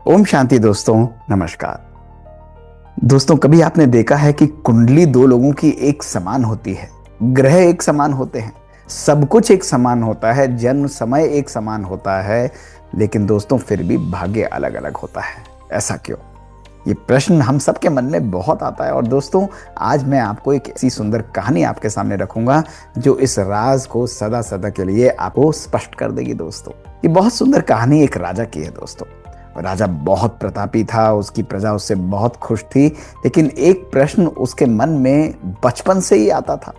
ओम शांति दोस्तों। नमस्कार दोस्तों, कभी आपने देखा है कि कुंडली दो लोगों की एक समान होती है, ग्रह एक समान होते हैं, सब कुछ एक समान होता है, जन्म समय एक समान होता है, लेकिन दोस्तों फिर भी भाग्य अलग अलग होता है। ऐसा क्यों? ये प्रश्न हम सबके मन में बहुत आता है। और दोस्तों, आज मैं आपको एक ऐसी सुंदर कहानी आपके सामने रखूंगा जो इस राज को सदा सदा के लिए आपको स्पष्ट कर देगी। दोस्तों, ये बहुत सुंदर कहानी एक राजा की है। दोस्तों, राजा बहुत प्रतापी था, उसकी प्रजा उससे बहुत खुश थी, लेकिन एक प्रश्न उसके मन में बचपन से ही आता था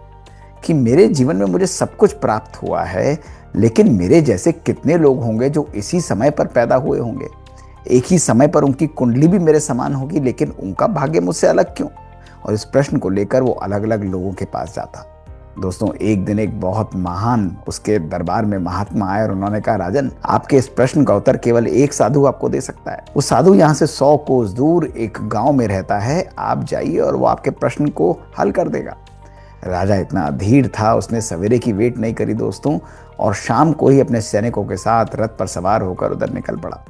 कि मेरे जीवन में मुझे सब कुछ प्राप्त हुआ है, लेकिन मेरे जैसे कितने लोग होंगे जो इसी समय पर पैदा हुए होंगे, एक ही समय पर उनकी कुंडली भी मेरे समान होगी, लेकिन उनका भाग्य मुझसे अलग क्यों? और इस प्रश्न को लेकर वो अलग अलग लोगों के पास जाता। दोस्तों, एक दिन एक बहुत महान उसके दरबार में महात्मा आए और उन्होंने कहा, राजन, आपके इस प्रश्न का उत्तर केवल एक साधु आपको दे सकता है। वो साधु यहाँ से 100 कोस दूर एक गांव में रहता है, आप जाइए और वो आपके प्रश्न को हल कर देगा। राजा इतना अधीर था, उसने सवेरे की वेट नहीं करी दोस्तों, और शाम को ही अपने सैनिकों के साथ रथ पर सवार होकर उधर निकल पड़ा।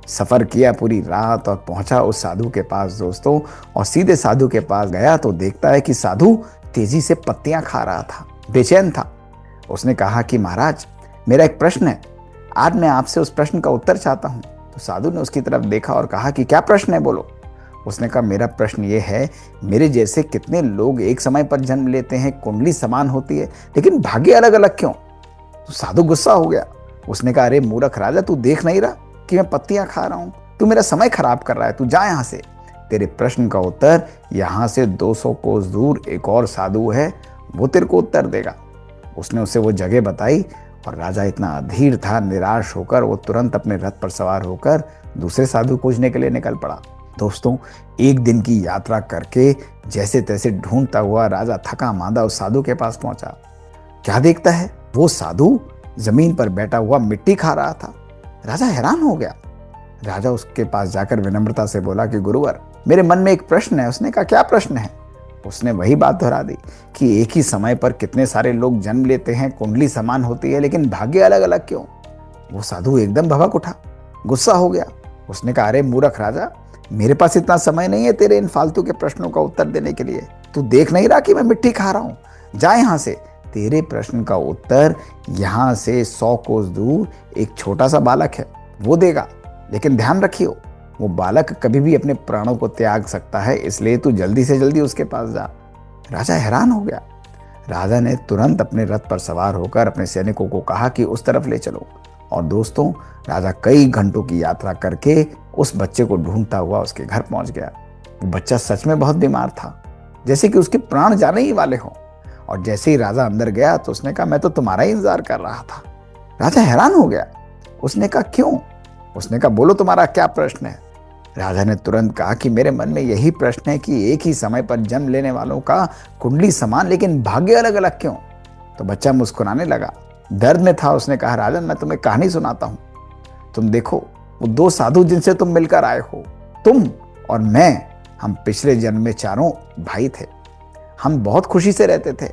सफर किया पूरी रात और पहुंचा उस साधु के पास दोस्तों, और सीधे साधु के पास गया तो देखता है कि साधु तेजी से पत्तियां खा रहा था, बेचैन था। उसने कहा कि महाराज, मेरा एक प्रश्न है, आज मैं आपसे उस प्रश्न का उत्तर चाहता हूं। तो साधु ने उसकी तरफ देखा और कहा कि क्या प्रश्न है, बोलो। उसने कहा, मेरा प्रश्न ये है, मेरे जैसे कितने लोग एक समय पर जन्म लेते हैं, कुंडली समान होती है, लेकिन भाग्य अलग अलग क्यों? तो साधु गुस्सा हो गया। उसने कहा, अरे मूर्ख राजा, तू देख नहीं रहा कि मैं पत्तियां खा रहा हूं? तू मेरा समय खराब कर रहा है, तू जा यहां से। तेरे प्रश्न का उत्तर यहां से 200 कोस दूर एक और साधु है, वो तेरे को उत्तर देगा। उसने उसे वो जगह बताई और राजा इतना अधीर था, निराश होकर वो तुरंत अपने रथ पर सवार होकर दूसरे साधु खोजने के लिए निकल पड़ा। दोस्तों, एक दिन की यात्रा करके जैसे तैसे ढूंढता हुआ राजा थका मांदा उस साधु के पास पहुंचा। क्या देखता है, वो साधु जमीन पर बैठा हुआ मिट्टी खा रहा था। राजा हैरान हो गया। राजा उसके पास जाकर विनम्रता से बोला कि गुरुवर, मेरे मन में एक प्रश्न है। उसने कहा, क्या प्रश्न है? उसने वही बात दोहरा दी कि एक ही समय पर कितने सारे लोग जन्म लेते हैं, कुंडली समान होती है, लेकिन भाग्य अलग अलग क्यों? वो साधु एकदम भभक उठा, गुस्सा हो गया। उसने कहा, अरे मूर्ख राजा, मेरे पास इतना समय नहीं है तेरे इन फालतू के प्रश्नों का उत्तर देने के लिए। तू देख नहीं रहा कि मैं मिट्टी खा रहा हूं? जा यहां से। तेरे प्रश्न का उत्तर यहां से 100 कोस दूर एक छोटा सा बालक है, वो देगा। लेकिन ध्यान रखियो, वो बालक कभी भी अपने प्राणों को त्याग सकता है, इसलिए तू जल्दी से जल्दी उसके पास जा। राजा हैरान हो गया। राजा ने तुरंत अपने रथ पर सवार होकर अपने सैनिकों को कहा कि उस तरफ ले चलो। और दोस्तों, राजा कई घंटों की यात्रा करके उस बच्चे को ढूंढता हुआ उसके घर पहुंच गया। वो बच्चा सच में बहुत बीमार था, जैसे कि उसके प्राण जाने ही वाले हों। और जैसे ही राजा अंदर गया तो उसने कहा, मैं तो तुम्हारा ही इंतजार कर रहा था। राजा हैरान हो गया। उसने कहा, क्यों? उसने कहा, बोलो तुम्हारा क्या प्रश्न है? राजा ने तुरंत कहा कि मेरे मन में यही प्रश्न है कि एक ही समय पर जन्म लेने वालों का कुंडली समान, लेकिन भाग्य अलग अलग क्यों? तो बच्चा मुस्कुराने लगा, दर्द में था। उसने कहा, राजन, मैं तुम्हें कहानी सुनाता हूं। तुम देखो, वो 2 साधु जिनसे तुम मिलकर आए हो, तुम और मैं, हम पिछले जन्म में चारों भाई थे। हम बहुत खुशी से रहते थे।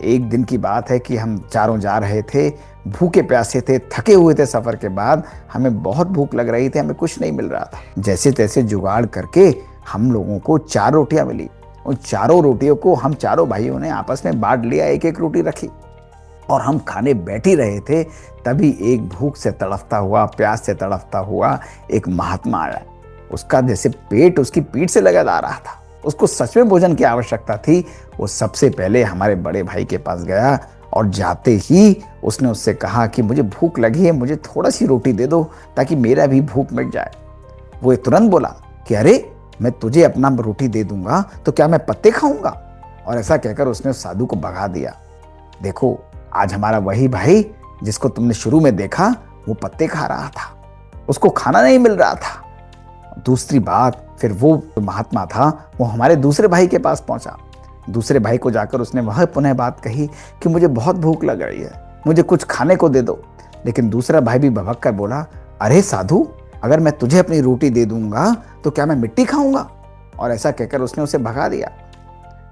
एक दिन की बात है कि हम चारों जा रहे थे, भूखे प्यासे थे, थके हुए थे सफर के बाद, हमें बहुत भूख लग रही थी, हमें कुछ नहीं मिल रहा था। जैसे तैसे जुगाड़ करके हम लोगों को 4 रोटियां मिली। उन चारों रोटियों को हम चारों भाइयों ने आपस में बांट लिया, एक एक रोटी रखी और हम खाने बैठ ही रहे थे, तभी एक भूख से तड़फता हुआ, प्यास से तड़फता हुआ एक महात्मा आया। उसका जैसे पेट उसकी पीठ से लगा आ रहा था, उसको सच में भोजन की आवश्यकता थी। वो सबसे पहले हमारे बड़े भाई के पास गया और जाते ही उसने उससे कहा कि मुझे भूख लगी है, मुझे थोड़ा सी रोटी दे दो ताकि मेरा भी भूख मिट जाए। वो तुरंत बोला कि अरे, मैं तुझे अपना रोटी दे दूंगा तो क्या मैं पत्ते खाऊंगा? और ऐसा कहकर उसने उस साधु को भगा दिया। देखो, आज हमारा वही भाई जिसको तुमने शुरू में देखा, वो पत्ते खा रहा था, उसको खाना नहीं मिल रहा था। दूसरी बात, फिर वो जो महात्मा था वो हमारे दूसरे भाई के पास पहुंचा। दूसरे भाई को जाकर उसने वह पुनः बात कही कि मुझे बहुत भूख लग रही है, मुझे कुछ खाने को दे दो। लेकिन दूसरा भाई भी भभक कर बोला, अरे साधु, अगर मैं तुझे अपनी रोटी दे दूंगा तो क्या मैं मिट्टी खाऊंगा? और ऐसा कहकर उसने उसे भगा दिया।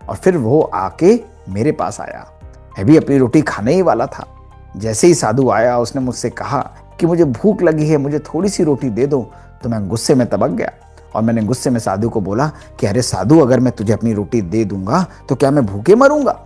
और फिर वो आके मेरे पास आया, मैं भी अपनी रोटी खाने ही वाला था। जैसे ही साधु आया, उसने मुझसे कहा कि मुझे भूख लगी है, मुझे थोड़ी सी रोटी दे दो। तो मैं गुस्से में तबक गया और मैंने गुस्से में साधु को बोला कि अरे साधु, अगर मैं तुझे अपनी रोटी दे दूंगा तो क्या मैं भूखे मरूंगा?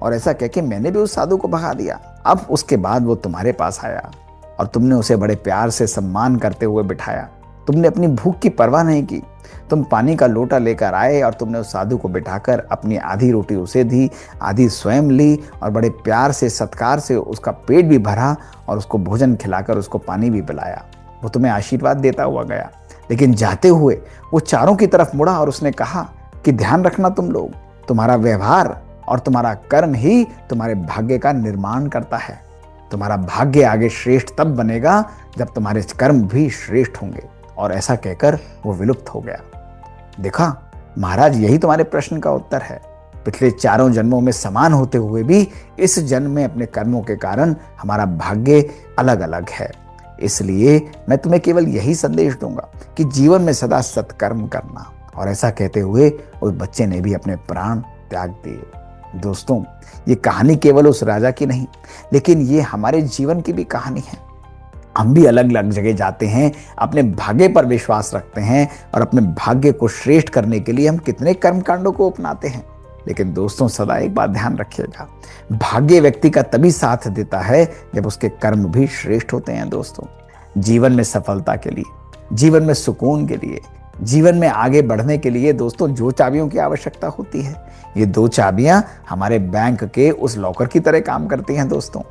और ऐसा कह के मैंने भी उस साधु को भगा दिया। अब उसके बाद वो तुम्हारे पास आया और तुमने उसे बड़े प्यार से सम्मान करते हुए बिठाया। तुमने अपनी भूख की परवाह नहीं की। तुम पानी का लोटा लेकर आए और तुमने उस साधु को बिठाकर अपनी आधी रोटी उसे दी, आधी स्वयं ली और बड़े प्यार से सत्कार से उसका पेट भी भरा और उसको भोजन खिलाकर उसको पानी भी पिलाया। वो तुम्हें आशीर्वाद देता हुआ गया, लेकिन जाते हुए वो चारों की तरफ मुड़ा और उसने कहा कि ध्यान रखना तुम लोग, तुम्हारा व्यवहार और तुम्हारा कर्म ही तुम्हारे भाग्य का निर्माण करता है। तुम्हारा भाग्य आगे श्रेष्ठ तब बनेगा जब तुम्हारे कर्म भी श्रेष्ठ होंगे। और ऐसा कहकर वो विलुप्त हो गया। देखा महाराज, यही तुम्हारे प्रश्न का उत्तर है। पिछले चारों जन्मों में समान होते हुए भी इस जन्म में अपने कर्मों के कारण हमारा भाग्य अलग अलग है। इसलिए मैं तुम्हें केवल यही संदेश दूंगा कि जीवन में सदा सत्कर्म करना। और ऐसा कहते हुए उस बच्चे ने भी अपने प्राण त्याग दिए। दोस्तों, ये कहानी केवल उस राजा की नहीं, लेकिन ये हमारे जीवन की भी कहानी है। हम भी अलग अलग जगह जाते हैं, अपने भाग्य पर विश्वास रखते हैं और अपने भाग्य को श्रेष्ठ करने के लिए हम कितने कर्मकांडों को अपनाते हैं। लेकिन दोस्तों, सदा एक बात ध्यान रखिएगा, भाग्य व्यक्ति का तभी साथ देता है जब उसके कर्म भी श्रेष्ठ होते हैं। दोस्तों, जीवन में सफलता के लिए, जीवन में सुकून के लिए, जीवन में आगे बढ़ने के लिए दोस्तों जो चाबियों की आवश्यकता होती है, ये दो चाबियां हमारे बैंक के उस लॉकर की तरह काम करती हैं। दोस्तों,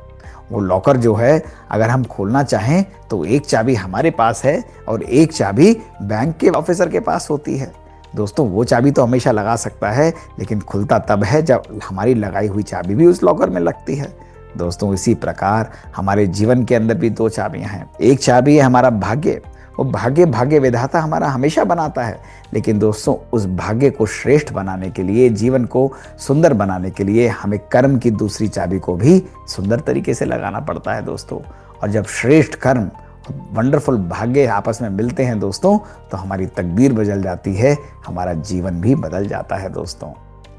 वो लॉकर जो है, अगर हम खोलना चाहें तो एक चाबी हमारे पास है और एक चाबी बैंक के ऑफिसर के पास होती है। दोस्तों, वो चाबी तो हमेशा लगा सकता है, लेकिन खुलता तब है जब हमारी लगाई हुई चाबी भी उस लॉकर में लगती है। दोस्तों, इसी प्रकार हमारे जीवन के अंदर भी दो चाबियां हैं। एक चाबी है हमारा भाग्य। वो भाग्य विधाता हमारा हमेशा बनाता है, लेकिन दोस्तों उस भाग्य को श्रेष्ठ बनाने के लिए, जीवन को सुंदर बनाने के लिए हमें कर्म की दूसरी चाबी को भी सुंदर तरीके से लगाना पड़ता है। दोस्तों, और जब श्रेष्ठ कर्म, वंडरफुल भाग्य आपस में मिलते हैं दोस्तों, तो हमारी तकदीर बदल जाती है, हमारा जीवन भी बदल जाता है। दोस्तों,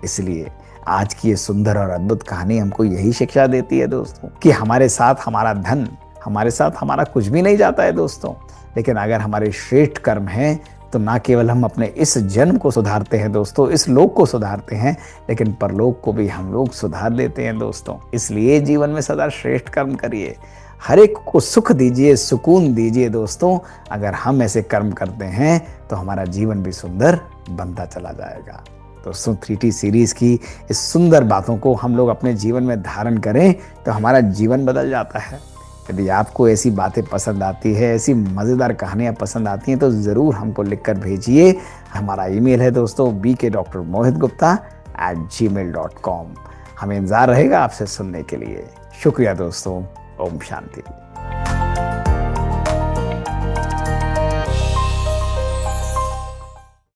इसलिए आज की ये सुंदर और अद्भुत कहानी हमको यही शिक्षा देती है दोस्तों, कि हमारे साथ हमारा धन, हमारे साथ हमारा कुछ भी नहीं जाता है दोस्तों, लेकिन अगर हमारे श्रेष्ठ कर्म हैं तो ना केवल हम अपने इस जन्म को सुधारते हैं दोस्तों, इस लोक को सुधारते हैं, लेकिन परलोक को भी हम लोग सुधार देते हैं दोस्तों। इसलिए जीवन में सदा श्रेष्ठ कर्म करिए, हर एक को सुख दीजिए, सुकून दीजिए। दोस्तों, अगर हम ऐसे कर्म करते हैं तो हमारा जीवन भी सुंदर बनता चला जाएगा। दोस्तों, 3T सीरीज की इस सुंदर बातों को हम लोग अपने जीवन में धारण करें तो हमारा जीवन बदल जाता है। यदि आपको ऐसी बातें पसंद आती है, ऐसी मज़ेदार कहानियाँ पसंद आती हैं, तो ज़रूर हमको लिखकर भेजिए। हमारा ईमेल है दोस्तों bkdrmohitgupta@gmail.com। हमें इंतज़ार रहेगा आपसे सुनने के लिए। शुक्रिया दोस्तों। ओम शांति।